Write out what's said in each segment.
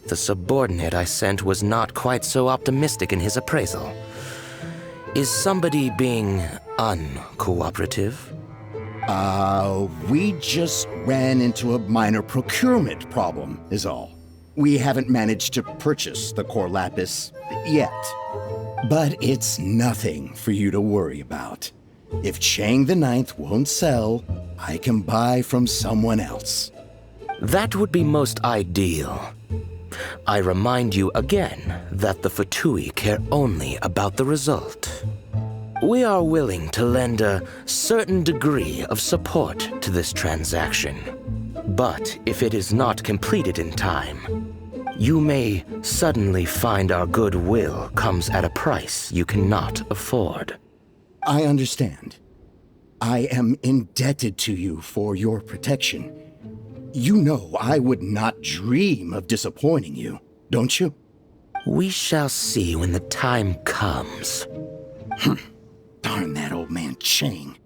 The subordinate I sent was not quite so optimistic in his appraisal. Is somebody being uncooperative? We just ran into a minor procurement problem, is all. We haven't managed to purchase the core lapis yet. But it's nothing for you to worry about. If Chang the Ninth won't sell, I can buy from someone else. That would be most ideal. I remind you again that the Fatui care only about the result. We are willing to lend a certain degree of support to this transaction. But if it is not completed in time, you may suddenly find our goodwill comes at a price you cannot afford. I understand. I am indebted to you for your protection. You know I would not dream of disappointing you, don't you? We shall see when the time comes. Darn that old man Chang.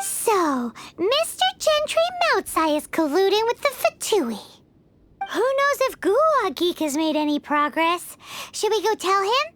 So, Mr. Gentry Moutsai is colluding with the Fatui. Who knows if Gulag Geek has made any progress? Should we go tell him?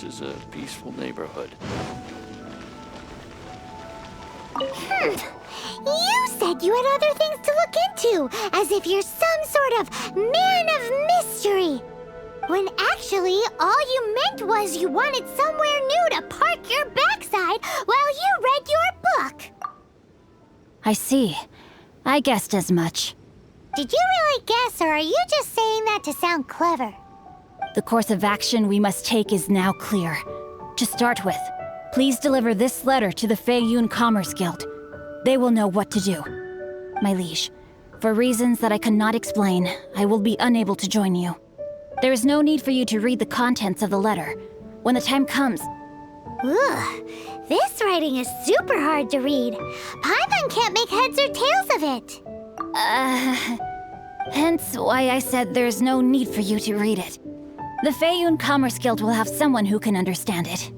This is a peaceful neighborhood. You said you had other things to look into, as if you're some sort of man of mystery. When actually, all you meant was you wanted somewhere new to park your backside while you read your book. I see. I guessed as much. Did you really guess, or are you just saying that to sound clever? The course of action we must take is now clear. To start with, please deliver this letter to the Feiyun Commerce Guild. They will know what to do. My liege, for reasons that I cannot explain, I will be unable to join you. There is no need for you to read the contents of the letter. When the time comes... Ugh, this writing is super hard to read. Paimon can't make heads or tails of it. Hence why I said there's no need for you to read it. The Feiyun Commerce Guild will have someone who can understand it.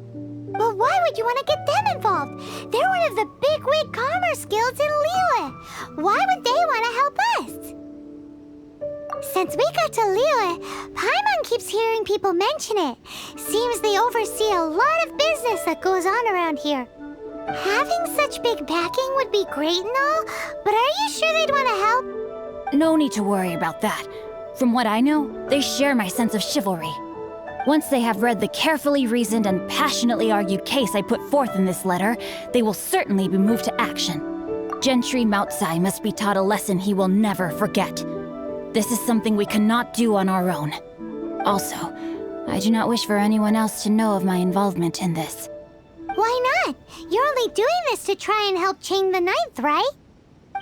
But why would you want to get them involved? They're one of the bigwig commerce guilds in Liyue. Why would they want to help us? Since we got to Liyue, Paimon keeps hearing people mention it. Seems they oversee a lot of business that goes on around here. Having such big backing would be great and all, but are you sure they'd want to help? No need to worry about that. From what I know, they share my sense of chivalry. Once they have read the carefully reasoned and passionately argued case I put forth in this letter, they will certainly be moved to action. Gentry Moutsai must be taught a lesson he will never forget. This is something we cannot do on our own. Also, I do not wish for anyone else to know of my involvement in this. Why not? You're only doing this to try and help Chang the Ninth, right?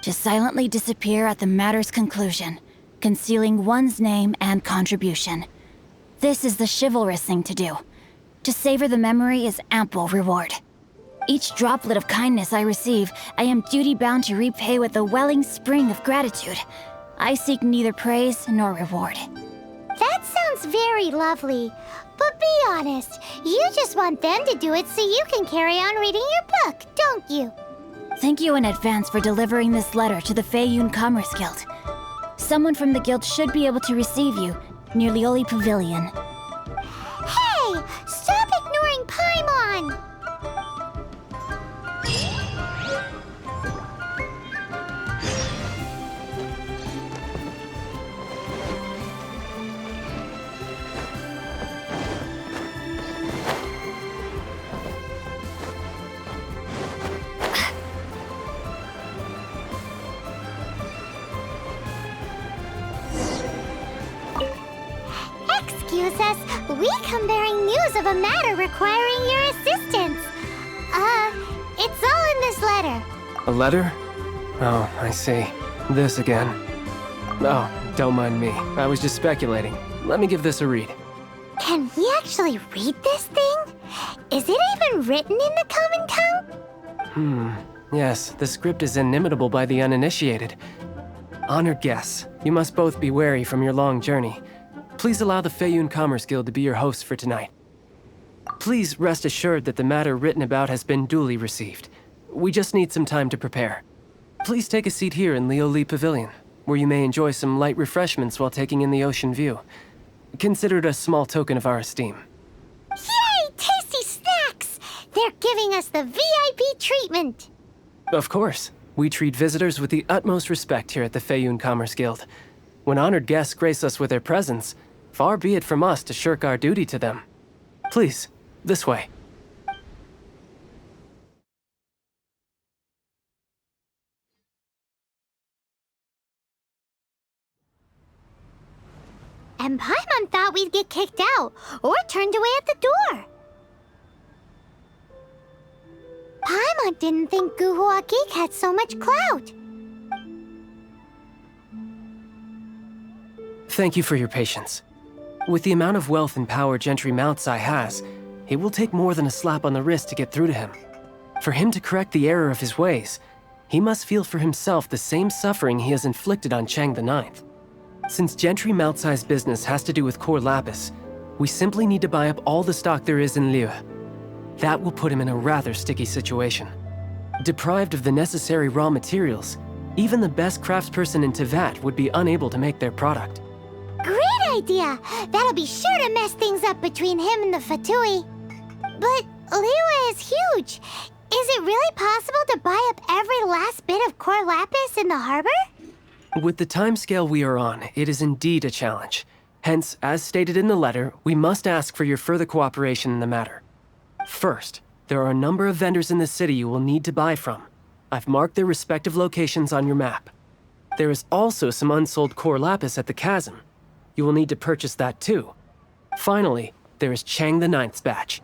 To silently disappear at the matter's conclusion, concealing one's name and contribution. This is the chivalrous thing to do. To savor the memory is ample reward. Each droplet of kindness I receive, I am duty-bound to repay with a welling spring of gratitude. I seek neither praise nor reward. That sounds very lovely. But be honest, you just want them to do it so you can carry on reading your book, don't you? Thank you in advance for delivering this letter to the Feiyun Commerce Guild. Someone from the guild should be able to receive you near Lioli Pavilion. Hey! Stop ignoring Paimon! We come bearing news of a matter requiring your assistance. It's all in this letter. A letter? Oh, I see. This again. Oh, don't mind me. I was just speculating. Let me give this a read. Can we actually read this thing? Is it even written in the common tongue? Yes, the script is inimitable by the uninitiated. Honored guests, you must both be wary from your long journey. Please allow the Feiyun Commerce Guild to be your host for tonight. Please rest assured that the matter written about has been duly received. We just need some time to prepare. Please take a seat here in Leo Lee Pavilion, where you may enjoy some light refreshments while taking in the ocean view. Consider it a small token of our esteem. Yay! Tasty snacks! They're giving us the VIP treatment. Of course. We treat visitors with the utmost respect here at the Feiyun Commerce Guild. When honored guests grace us with their presence, far be it from us to shirk our duty to them. Please, this way. And Paimon thought we'd get kicked out or turned away at the door. Paimon didn't think Guhua Geek had so much clout. Thank you for your patience. With the amount of wealth and power Gentry Moutsai has, it will take more than a slap on the wrist to get through to him. For him to correct the error of his ways, he must feel for himself the same suffering he has inflicted on Chang the Ninth. Since Gentry Moutsai's business has to do with core lapis, we simply need to buy up all the stock there is in Liyue. That will put him in a rather sticky situation. Deprived of the necessary raw materials, even the best craftsperson in Teyvat would be unable to make their product. Great idea! That'll be sure to mess things up between him and the Fatui. But Liyue is huge. Is it really possible to buy up every last bit of core lapis in the harbor? With the timescale we are on, it is indeed a challenge. Hence, as stated in the letter, we must ask for your further cooperation in the matter. First, there are a number of vendors in the city you will need to buy from. I've marked their respective locations on your map. There is also some unsold core lapis at the chasm. You will need to purchase that too. Finally, there is Chang the Ninth's batch.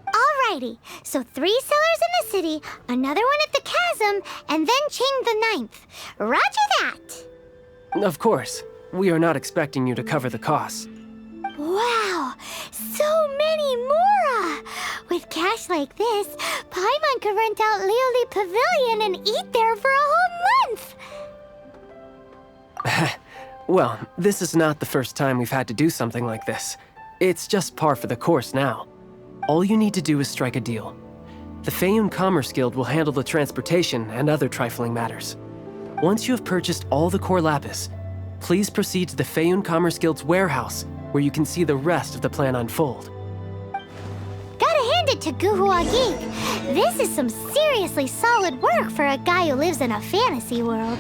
Alrighty, so 3 sellers in the city, another one at the chasm, and then Chang the Ninth. Roger that! Of course, we are not expecting you to cover the costs. Wow, so many mora! With cash like this, Paimon could rent out Lioli Pavilion and eat there for a whole month! Well, this is not the first time we've had to do something like this. It's just par for the course now. All you need to do is strike a deal. The Feiyun Commerce Guild will handle the transportation and other trifling matters. Once you have purchased all the core lapis, please proceed to the Feiyun Commerce Guild's warehouse, where you can see the rest of the plan unfold. Gotta hand it to Guhua Geek. This is some seriously solid work for a guy who lives in a fantasy world.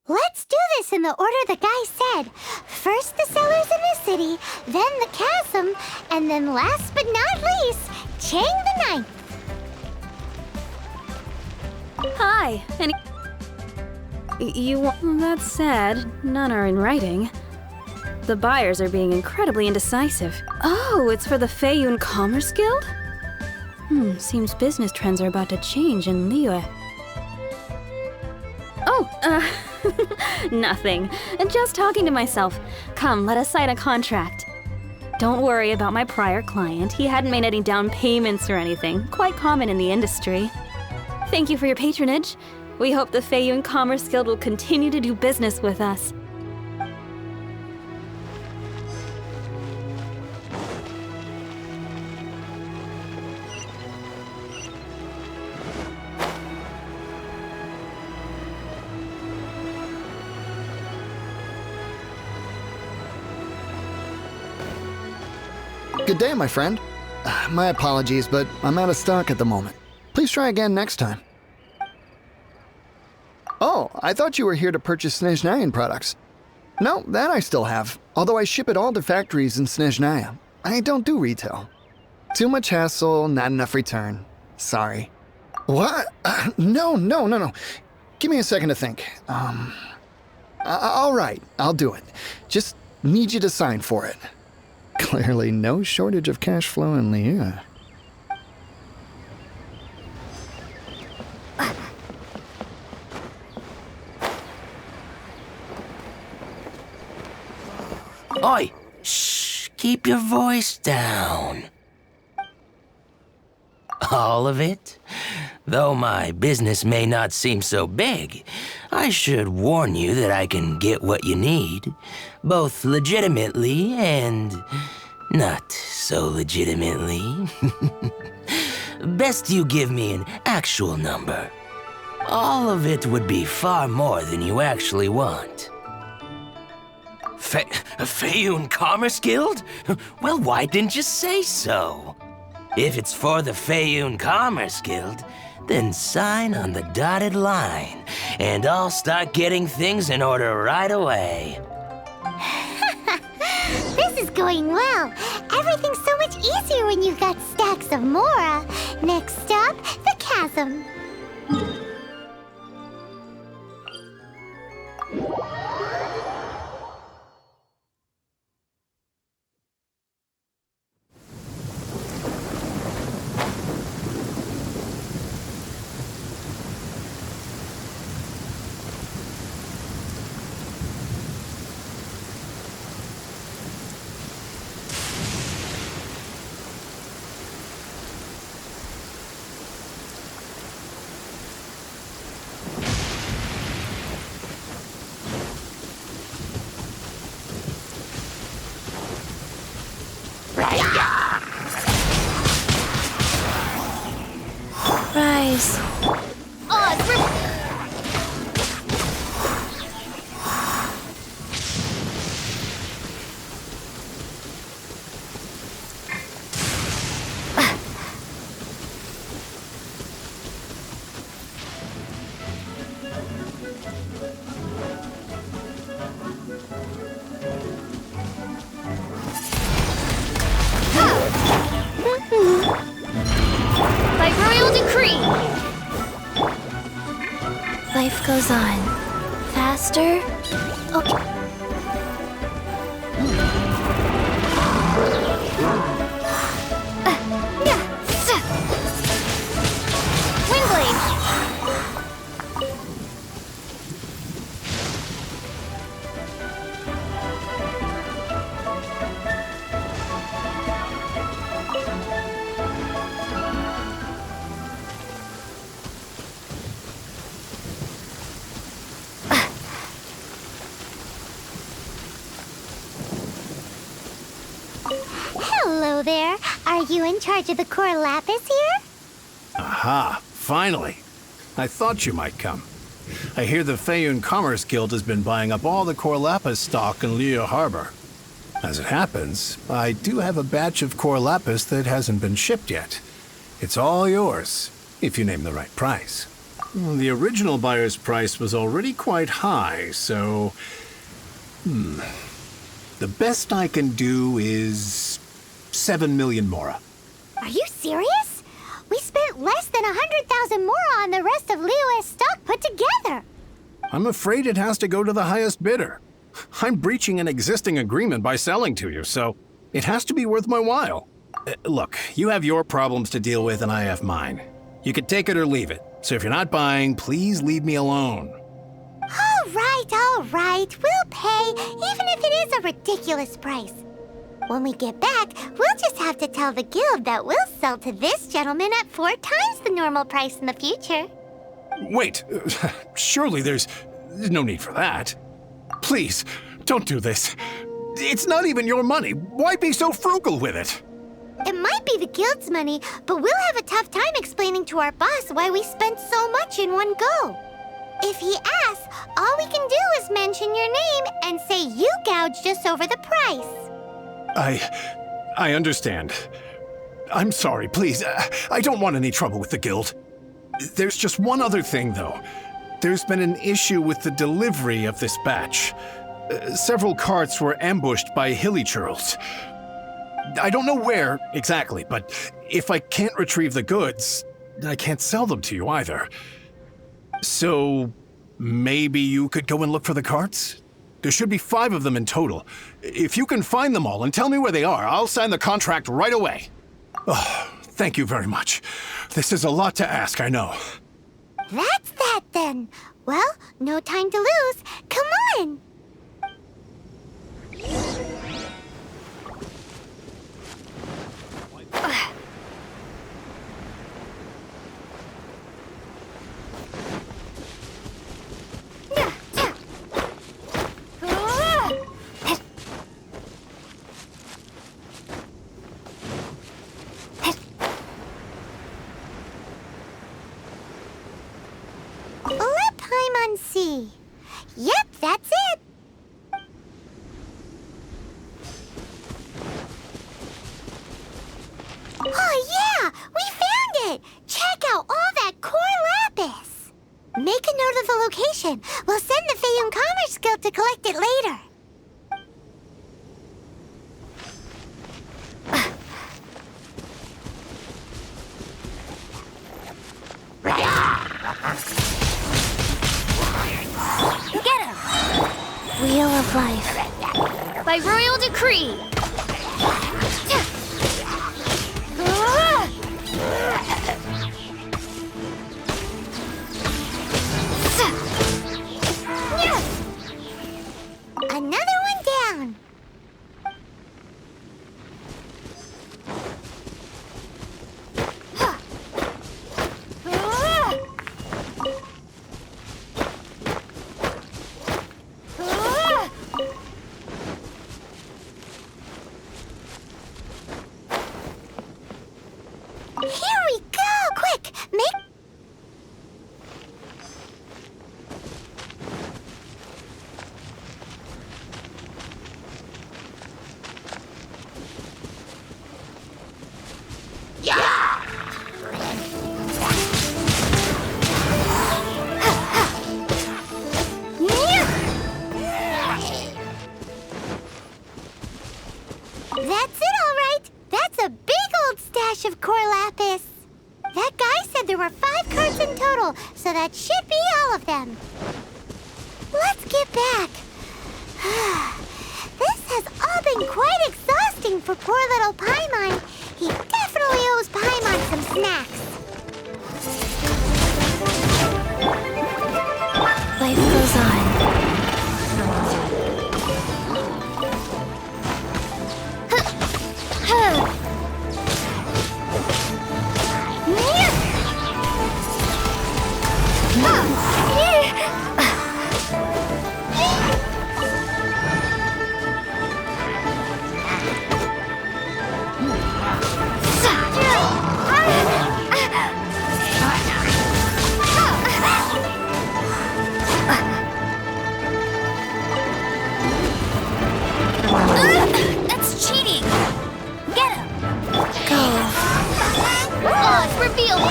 Let's do this in the order the guy said. First the sellers in the city, then the chasm, and then last but not least, Chang the Ninth. Hi. That's sad. None are in writing. The buyers are being incredibly indecisive. Oh, it's for the Feiyun Commerce Guild? Seems business trends are about to change in Liyue. Oh, nothing. Just talking to myself. Come, let us sign a contract. Don't worry about my prior client. He hadn't made any down payments or anything. Quite common in the industry. Thank you for your patronage. We hope the Feiyun Commerce Guild will continue to do business with us. Good day, my friend. My apologies, but I'm out of stock at the moment. Please try again next time. Oh, I thought you were here to purchase Snezhnayan products. No, that I still have, although I ship it all to factories in Snezhnaya. I don't do retail. Too much hassle, not enough return. Sorry. What? No. Give me a second to think. All right, I'll do it. Just need you to sign for it. Clearly no shortage of cash flow in Liyue. Oi! Shh! Keep your voice down. All of it? Though my business may not seem so big, I should warn you that I can get what you need, both legitimately and not so legitimately. Best you give me an actual number. All of it would be far more than you actually want. Feiyun Commerce Guild? Well, why didn't you say so? If it's for the Feiyun Commerce Guild, then sign on the dotted line, and I'll start getting things in order right away. This is going well. Everything's so much easier when you've got stacks of Mora. Next stop, the chasm. Rise. By royal decree. Life goes on. Faster? Okay. Windblade. Hello there. Are you in charge of the core lapis here? Aha, finally. I thought you might come. I hear the Feiyun Commerce Guild has been buying up all the core lapis stock in Liyue Harbor. As it happens, I do have a batch of core lapis that hasn't been shipped yet. It's all yours, if you name the right price. The original buyer's price was already quite high, so... The best I can do is 7 million Mora. Are you serious? We spent less than 100,000 Mora on the rest of Liyue's stock put together. I'm afraid it has to go to the highest bidder. I'm breaching an existing agreement by selling to you, so it has to be worth my while. Look, you have your problems to deal with and I have mine. You can take it or leave it. So if you're not buying, please leave me alone. All right. We'll pay, even if it is a ridiculous price. When we get back, we'll just have to tell the guild that we'll sell to this gentleman at 4 times the normal price in the future. Wait, surely there's no need for that. Please, don't do this. It's not even your money. Why be so frugal with it? It might be the guild's money, but we'll have a tough time explaining to our boss why we spent so much in one go. If he asks, all we can do is mention your name and say you gouged us over the price. I understand. I'm sorry, please. I don't want any trouble with the guild. There's just one other thing, though. There's been an issue with the delivery of this batch. Several carts were ambushed by hilly-churls. I don't know where exactly, but if I can't retrieve the goods, I can't sell them to you either. So, maybe you could go and look for the carts? There should be 5 of them in total. If you can find them all and tell me where they are, I'll sign the contract right away. Oh, thank you very much. This is a lot to ask, I know. That's that then. Well, no time to lose. Come on! Let Paimon see. Yep, that's it. Oh yeah, we found it. Check out all that core lapis. Make a note of the location. We'll send the Feiyun Commerce Guild to collect it later. Get him! Wheel of Life. By royal decree! Another one down. Here we go! Quick, make... That's it, all right. That's a big old stash of core lapis. That guy said there were 5 carts in total, so that should be all of them. Let's get back. This has all been quite exhausting for poor little Paimon. He definitely owes Paimon some snacks. Life goes on. That's cheating! Get him! Go. Oh, it's revealed!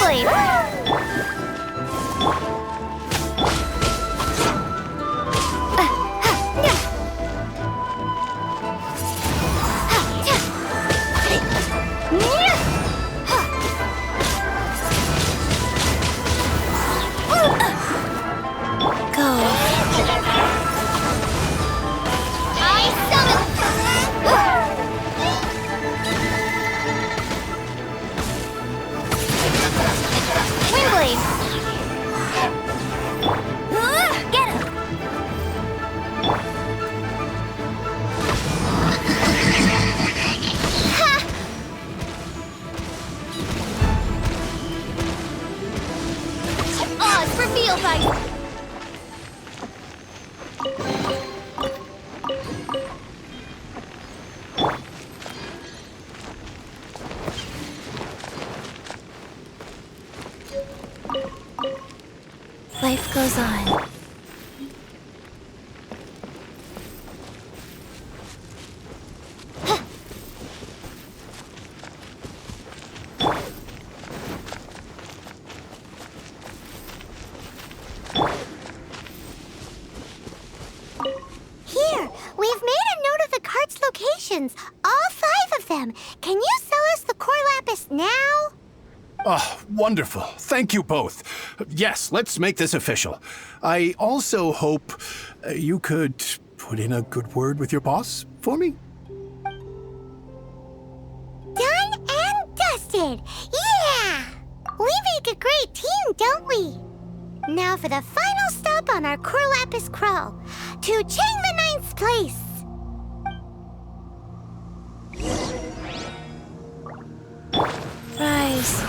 Windblade! Life goes on. diamonds, all 5 of them. Can you sell us the core lapis now? Oh, wonderful. Thank you both. Yes, let's make this official. I also hope you could put in a good word with your boss for me. Done and dusted! Yeah! We make a great team, don't we? Now for the final stop on our core lapis crawl, to Chang the Ninth's place. Rise.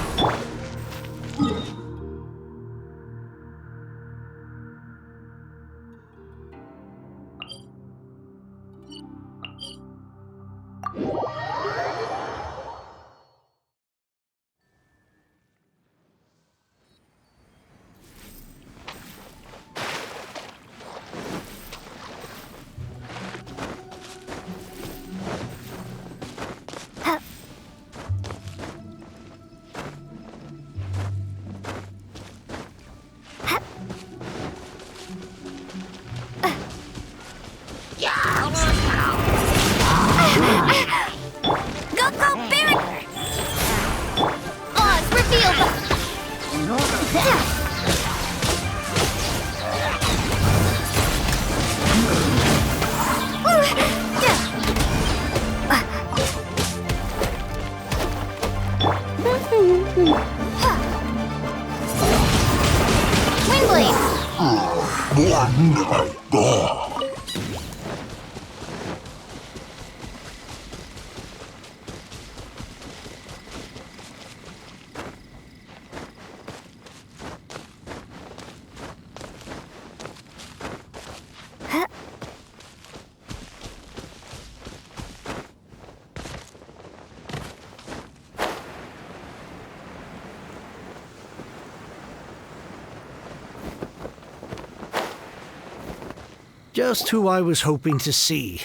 Just who I was hoping to see.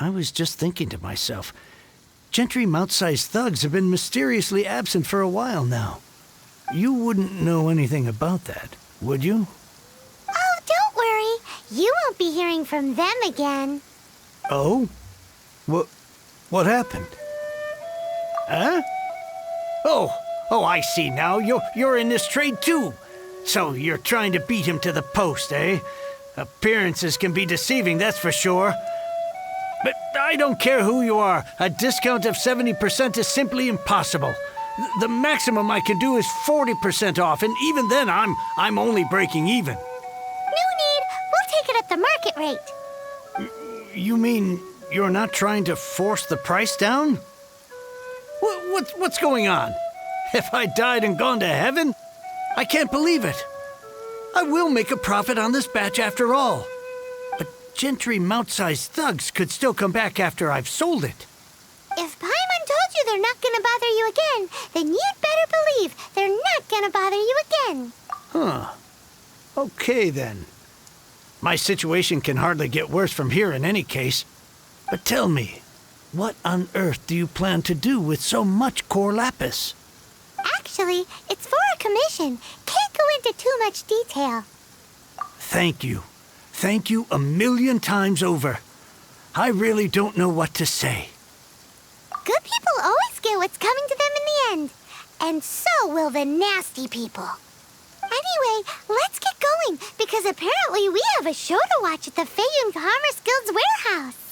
I was just thinking to myself, Gentry mouth-sized thugs have been mysteriously absent for a while now. You wouldn't know anything about that, would you? Oh, don't worry. You won't be hearing from them again. Oh? What happened? Huh? Oh, I see now. You're in this trade too. So you're trying to beat him to the post, eh? Appearances can be deceiving, that's for sure. But I don't care who you are. A discount of 70% is simply impossible. The maximum I can do is 40% off, and even then I'm only breaking even. No need. We'll take it at the market rate. You mean you're not trying to force the price down? What's going on? Have I died and gone to heaven? I can't believe it. I will make a profit on this batch after all. But Gentry mouth-sized thugs could still come back after I've sold it. If Paimon told you they're not gonna bother you again, then you'd better believe they're not gonna bother you again. Huh. Okay, then. My situation can hardly get worse from here in any case. But tell me, what on earth do you plan to do with so much core lapis? Actually, it's for a commission. Can't go into too much detail. Thank you. Thank you a million times over. I really don't know what to say. Good people always get what's coming to them in the end. And so will the nasty people. Anyway, let's get going, because apparently we have a show to watch at the Feiyun Commerce Guild's warehouse.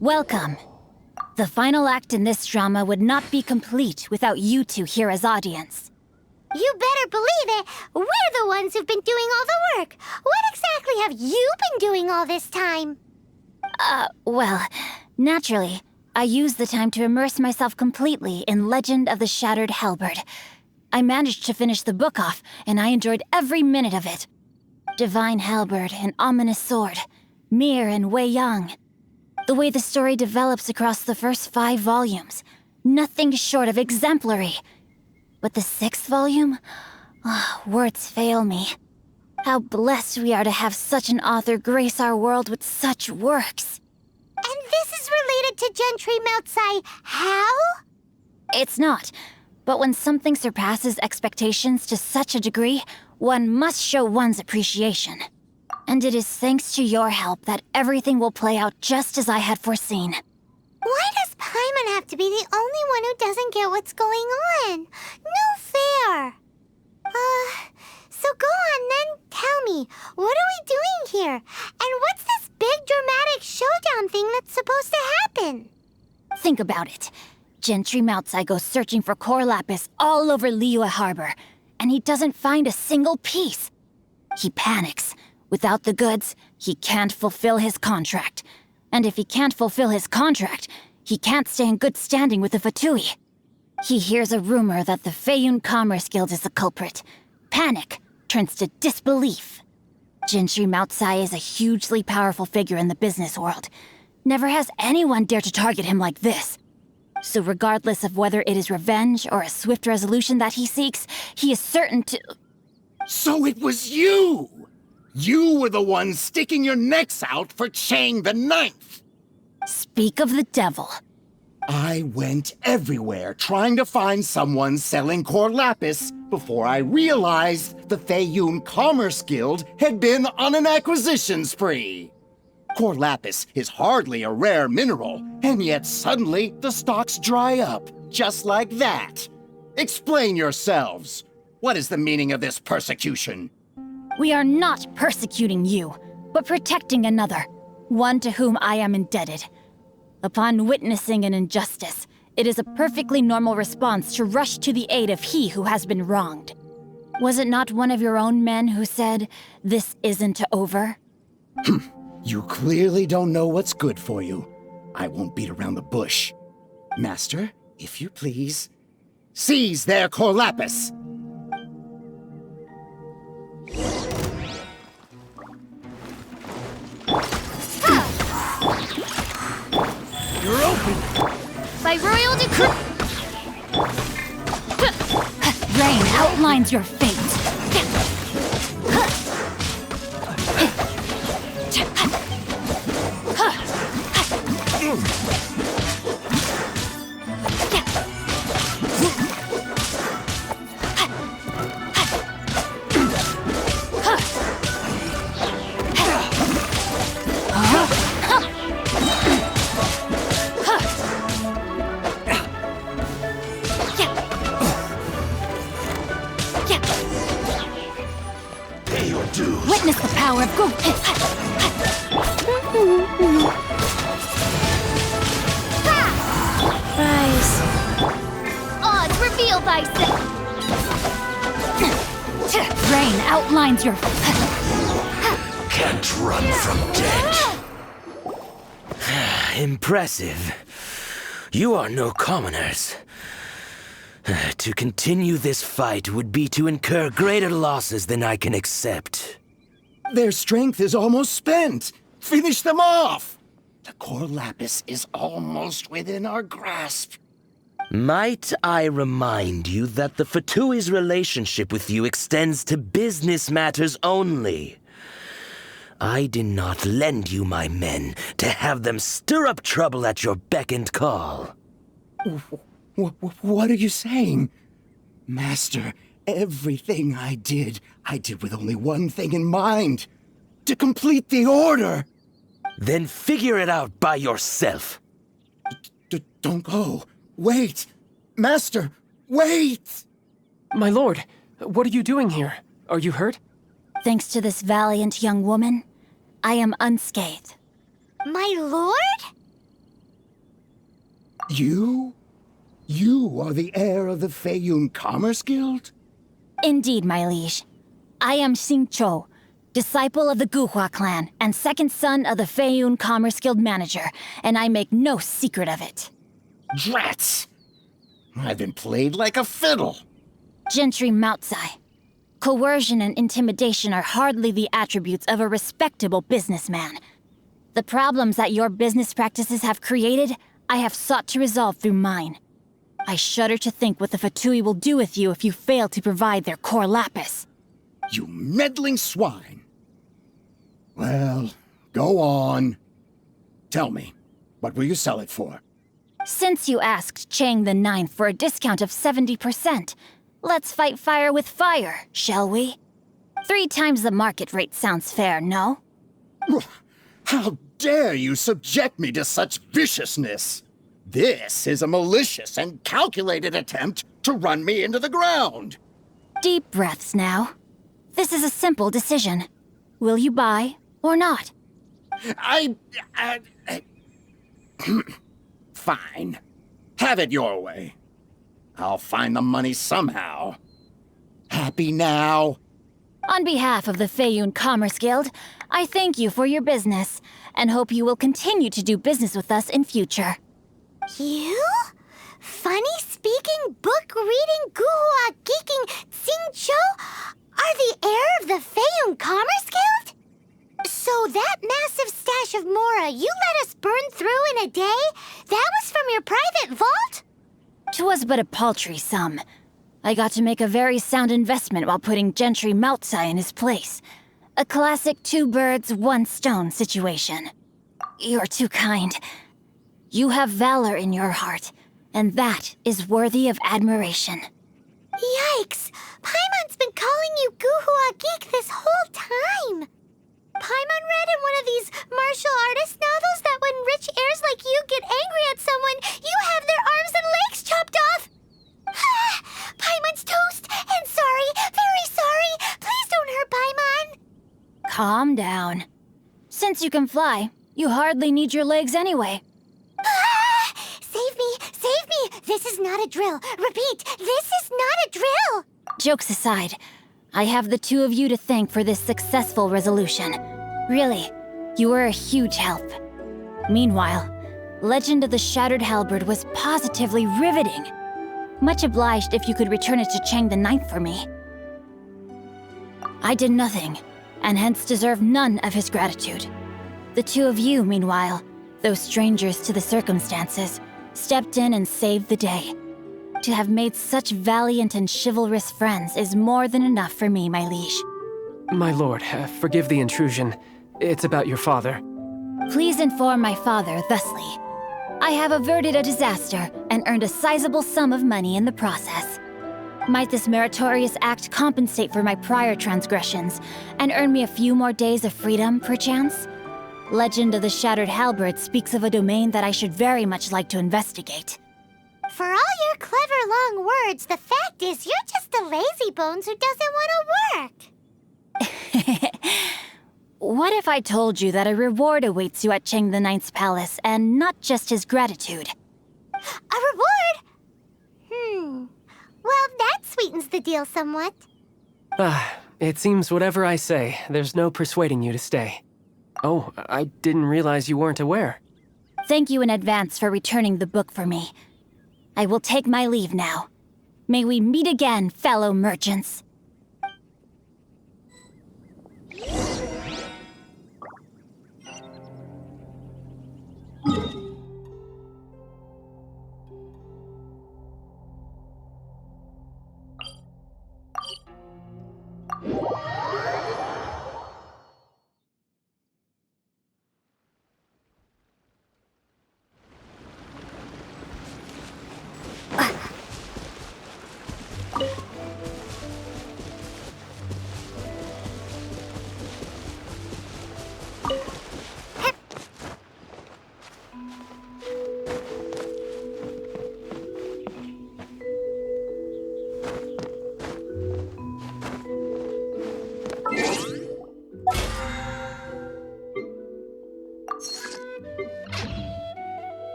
Welcome. The final act in this drama would not be complete without you two here as audience. You better believe it. We're the ones who've been doing all the work. What exactly have you been doing all this time? Well, naturally, I used the time to immerse myself completely in Legend of the Shattered Halberd. I managed to finish the book off, and I enjoyed every minute of it. Divine Halberd, an ominous sword. Mir and Wei Yang. The way the story develops across the first 5 volumes. Nothing short of exemplary. But the 6th volume? Words fail me. How blessed we are to have such an author grace our world with such works. And this is related to Gentry Moutsai how? It's not. But when something surpasses expectations to such a degree, one must show one's appreciation. And it is thanks to your help that everything will play out just as I had foreseen. Why does Paimon have to be the only one who doesn't get what's going on? No fair. So go on then, tell me, what are we doing here? And what's this big dramatic showdown thing that's supposed to happen? Think about it. Gentry Moutsai goes searching for core lapis all over Liyue Harbor, and he doesn't find a single piece. He panics. Without the goods, he can't fulfill his contract. And if he can't fulfill his contract, he can't stay in good standing with the Fatui. He hears a rumor that the Feiyun Commerce Guild is the culprit. Panic turns to disbelief. Gentry Moutsai is a hugely powerful figure in the business world. Never has anyone dared to target him like this. So regardless of whether it is revenge or a swift resolution that he seeks, he is certain to... So it was you! You were the one sticking your necks out for Chang the Ninth! Speak of the devil. I went everywhere trying to find someone selling core lapis before I realized the Feiyun Commerce Guild had been on an acquisition spree. Core lapis is hardly a rare mineral, and yet suddenly the stocks dry up, just like that. Explain yourselves. What is the meaning of this persecution? We are not persecuting you, but protecting another, one to whom I am indebted. Upon witnessing an injustice, it is a perfectly normal response to rush to the aid of he who has been wronged. Was it not one of your own men who said, "This isn't over"? You clearly don't know what's good for you. I won't beat around the bush. Master, if you please, seize their core lapis! You're open. By royal decree... Rain outlines your fate. Witness the power of Go. Rise. Odds reveal thyself. Rain outlines your... Can't run from death. Impressive. You are no commoners. To continue this fight would be to incur greater losses than I can accept. Their strength is almost spent. Finish them off! The core lapis is almost within our grasp. Might I remind you that the Fatui's relationship with you extends to business matters only? I did not lend you my men to have them stir up trouble at your beck and call. What are you saying? Master, everything I did with only one thing in mind. To complete the order. Then figure it out by yourself. Don't go. Wait. Master, wait! My lord, what are you doing here? Are you hurt? Thanks to this valiant young woman, I am unscathed. My lord? You? You are the heir of the Feiyun Commerce Guild? Indeed, my liege. I am Xingqiu, disciple of the Guhua clan and second son of the Feiyun Commerce Guild manager, and I make no secret of it. Drats! I've been played like a fiddle. Gentry Moutsai. Coercion and intimidation are hardly the attributes of a respectable businessman. The problems that your business practices have created, I have sought to resolve through mine. I shudder to think what the Fatui will do with you if you fail to provide their core lapis. You meddling swine. Well, go on. Tell me, what will you sell it for? Since you asked Chang the Ninth for a discount of 70%, let's fight fire with fire, shall we? 3 times the market rate sounds fair, no? How dare you subject me to such viciousness? This is a malicious and calculated attempt to run me into the ground. Deep breaths now. This is a simple decision. Will you buy or not? Fine. Have it your way. I'll find the money somehow. Happy now? On behalf of the Feiyun Commerce Guild, I thank you for your business, and hope you will continue to do business with us in future. You? Funny-speaking, book-reading, guhua geeking Xingqiu are the heir of the Feiyun Commerce Guild? So that massive stash of Mora you let us burn through in a day, that was from your private vault? 'Twas but a paltry sum. I got to make a very sound investment while putting Gentry Moutsai in his place. A classic 2 birds, 1 stone situation. You're too kind. You have valor in your heart, and that is worthy of admiration. Yikes! Paimon's been calling you Guhua Geek this whole time! Paimon read in one of these martial artist novels that when rich heirs like you get angry at someone, you have their arms and legs chopped off! Paimon's toast, and sorry, very sorry! Please don't hurt Paimon! Calm down. Since you can fly, you hardly need your legs anyway. Save me! Save me! This is not a drill! Repeat, this is not a drill! Jokes aside, I have the 2 of you to thank for this successful resolution. Really, you were a huge help. Meanwhile, Legend of the Shattered Halberd was positively riveting. Much obliged if you could return it to Chang the Ninth for me. I did nothing, and hence deserve none of his gratitude. The 2 of you, meanwhile, though strangers to the circumstances, stepped in and saved the day. To have made such valiant and chivalrous friends is more than enough for me, my liege. My lord, forgive the intrusion. It's about your father. Please inform my father thusly. I have averted a disaster and earned a sizable sum of money in the process. Might this meritorious act compensate for my prior transgressions and earn me a few more days of freedom, perchance? Legend of the Shattered Halberd speaks of a domain that I should very much like to investigate. For all your clever long words, the fact is you're just a lazy bones who doesn't want to work. What if I told you that a reward awaits you at Chang the Ninth's palace, and not just his gratitude? A reward? Well, that sweetens the deal somewhat. It seems whatever I say, there's no persuading you to stay. Oh, I didn't realize you weren't aware. Thank you in advance for returning the book for me. I will take my leave now. May we meet again, fellow merchants.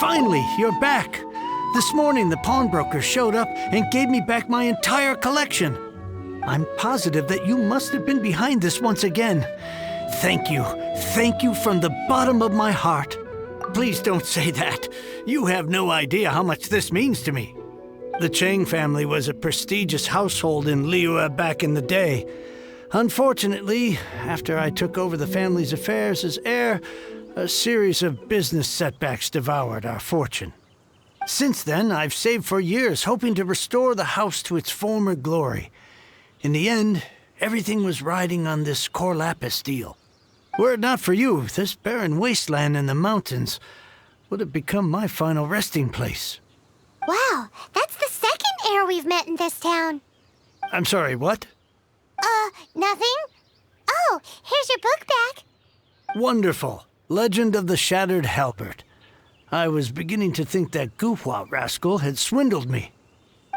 Finally, you're back. This morning, the pawnbroker showed up and gave me back my entire collection. I'm positive that you must have been behind this once again. Thank you. Thank you from the bottom of my heart. Please don't say that. You have no idea how much this means to me. The Chang family was a prestigious household in Liyue back in the day. Unfortunately, after I took over the family's affairs as heir, a series of business setbacks devoured our fortune. Since then, I've saved for years, hoping to restore the house to its former glory. In the end, everything was riding on this core lapis deal. Were it not for you, this barren wasteland in the mountains would have become my final resting place. Wow, that's the second heir we've met in this town. I'm sorry, what? Nothing? Oh, here's your book back. Wonderful. Legend of the Shattered Halberd. I was beginning to think that Guhua rascal had swindled me.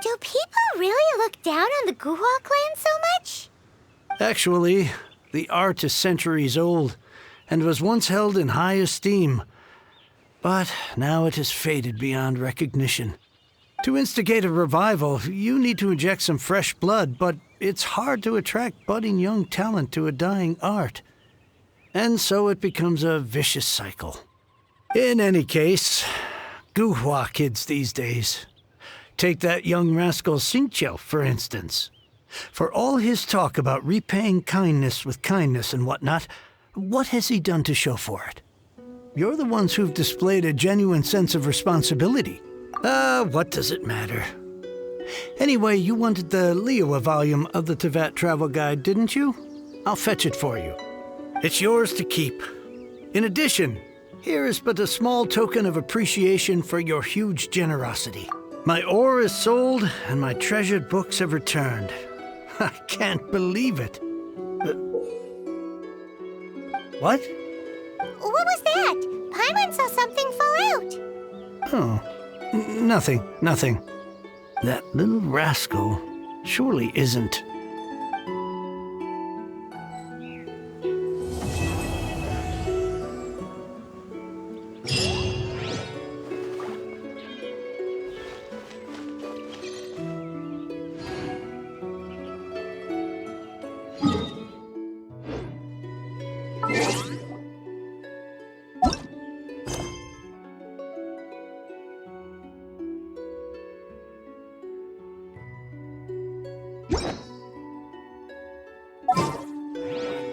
Do people really look down on the Guhua clan so much? Actually, the art is centuries old and was once held in high esteem. But now it has faded beyond recognition. To instigate a revival, you need to inject some fresh blood, but it's hard to attract budding young talent to a dying art. And so it becomes a vicious cycle. In any case, Guhua kids these days. Take that young rascal Xingqiu, for instance. For all his talk about repaying kindness with kindness and whatnot, what has he done to show for it? You're the ones who've displayed a genuine sense of responsibility. What does it matter? Anyway, you wanted the Liyue volume of the Teyvat Travel Guide, didn't you? I'll fetch it for you. It's yours to keep. In addition, here is but a small token of appreciation for your huge generosity. My ore is sold, and my treasured books have returned. I can't believe it. What? What was that? Paimon saw something fall out. Oh, nothing. That little rascal surely isn't.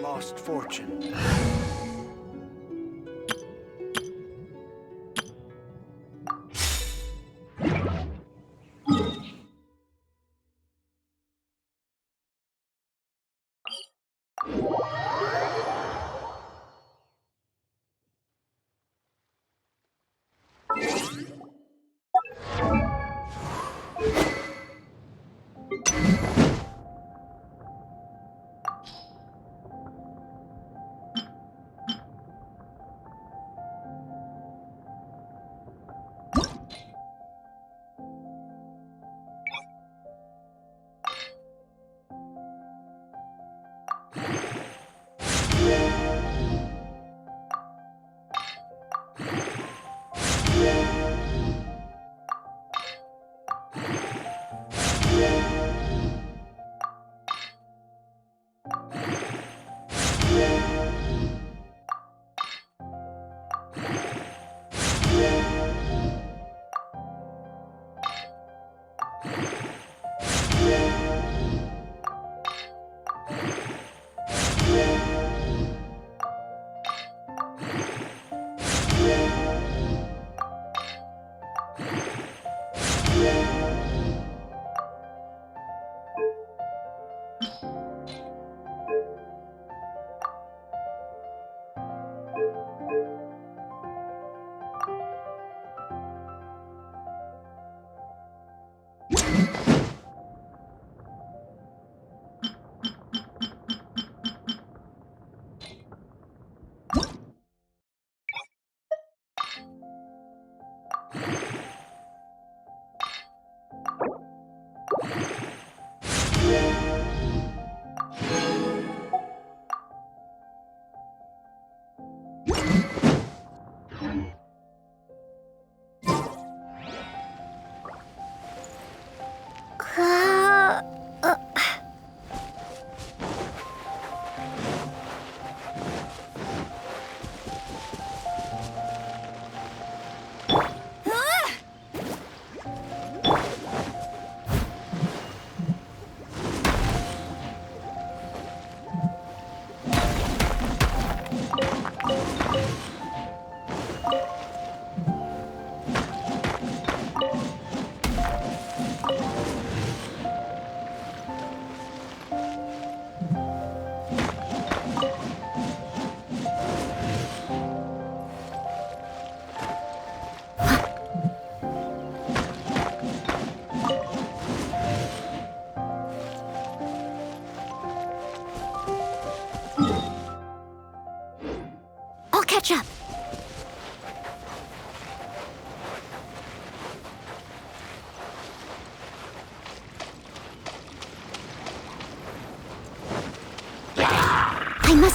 Lost fortune.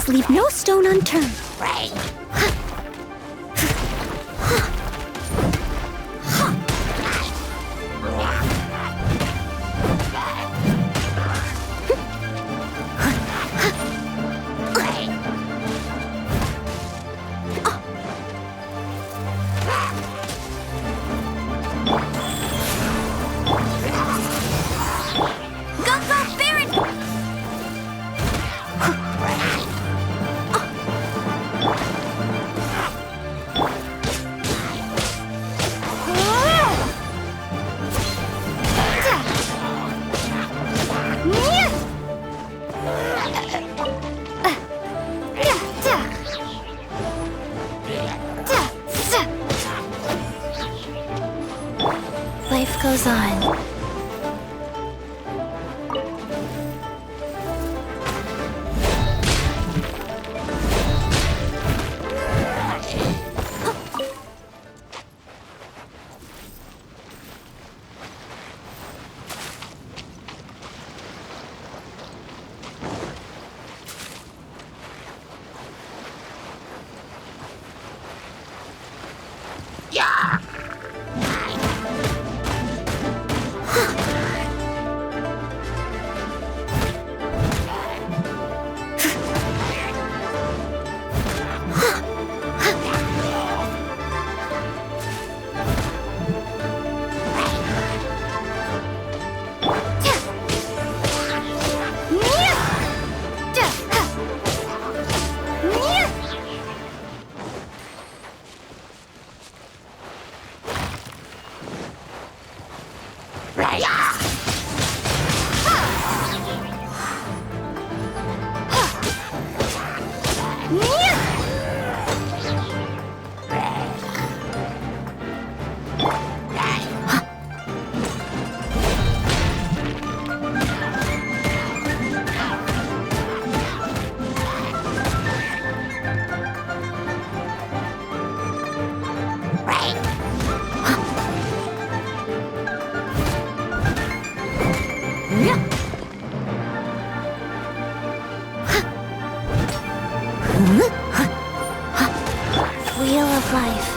must leave no stone unturned. Life goes on. Wheel of life.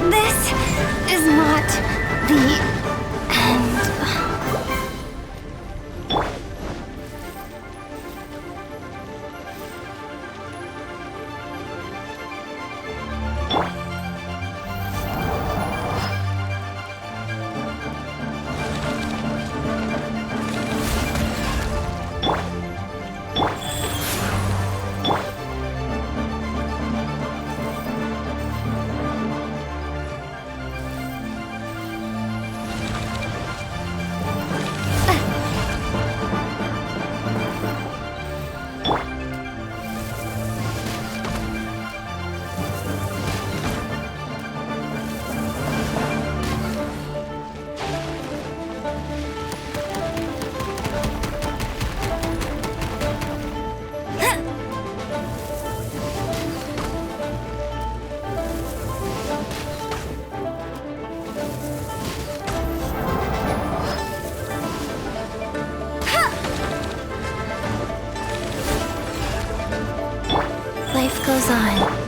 This is not the end. Life goes on.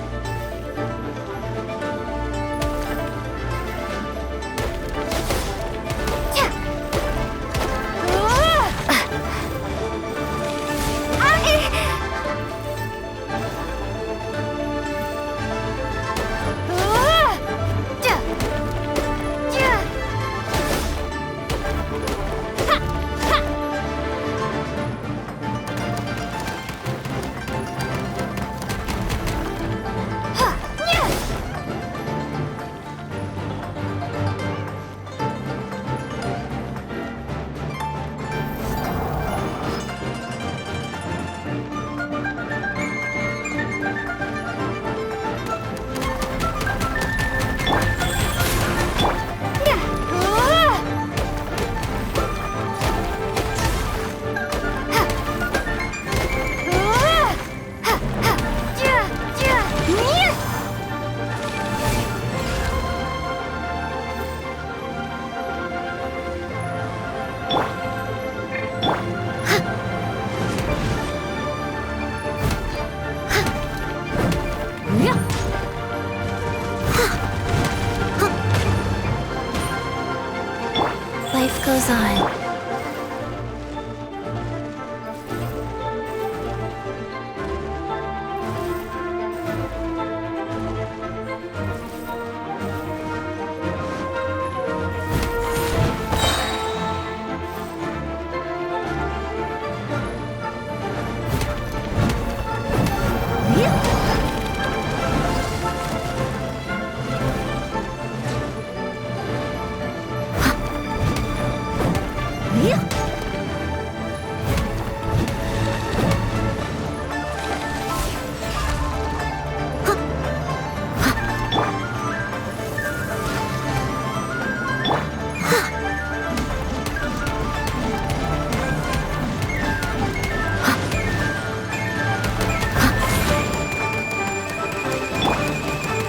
Life goes on.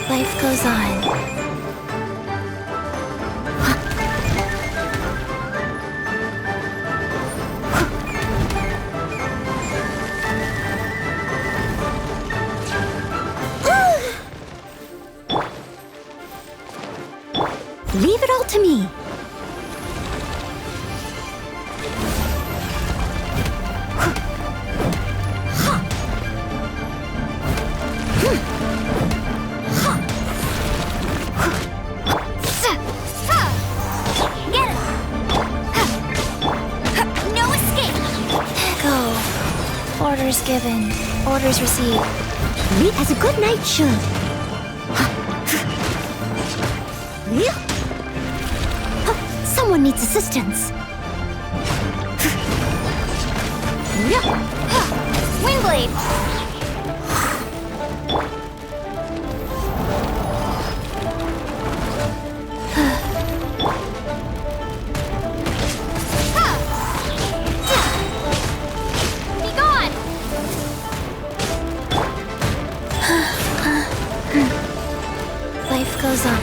Life goes on. Leave it all to me. No escape! Go. Orders given. Orders received. Reed has a good night shirt. Someone needs assistance. Windblade! Be gone! Life goes on.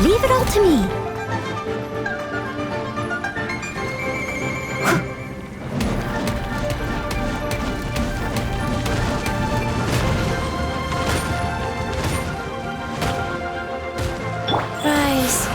Leave it all to me. Rise.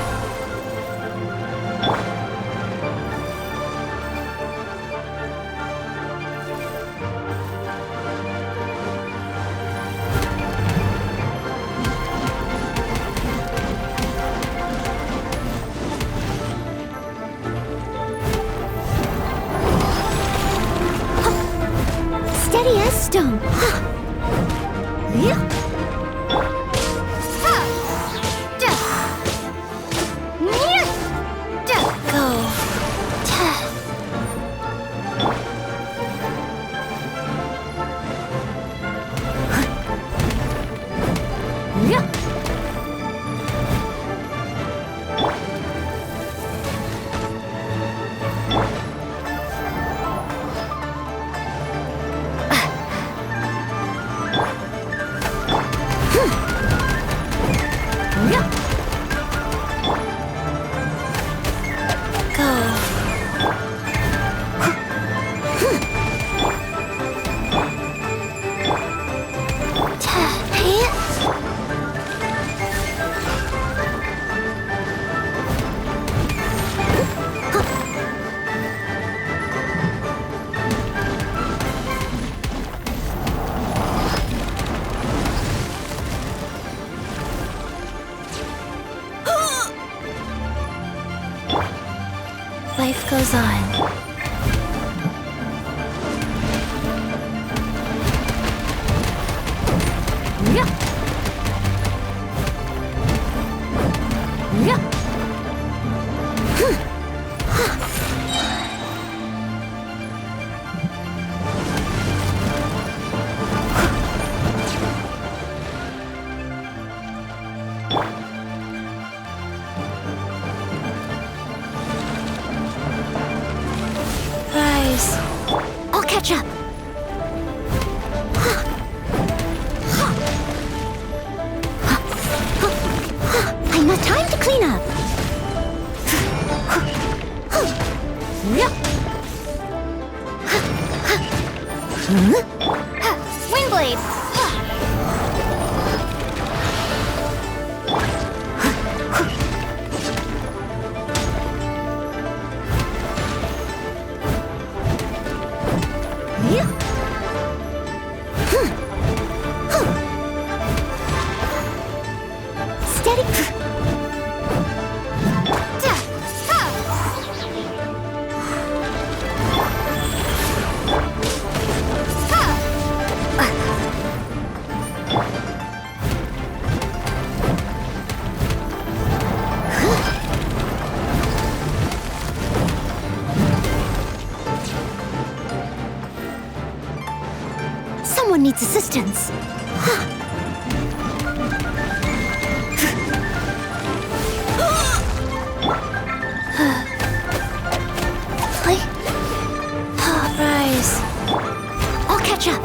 Life goes on. I'll catch up. I must time to clean up. Swing blade. Someone needs assistance. Rise. I'll catch up.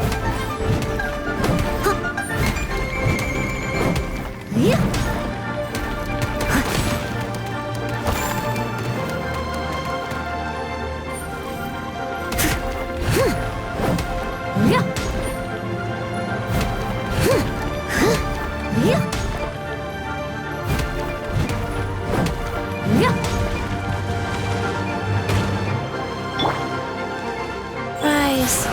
Rise.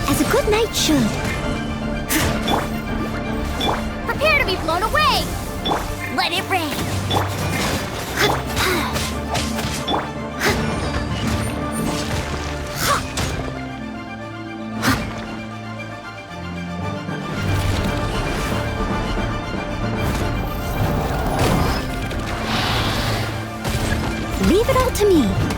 As a good knight should. Prepare to be blown away! Let it rain! to me.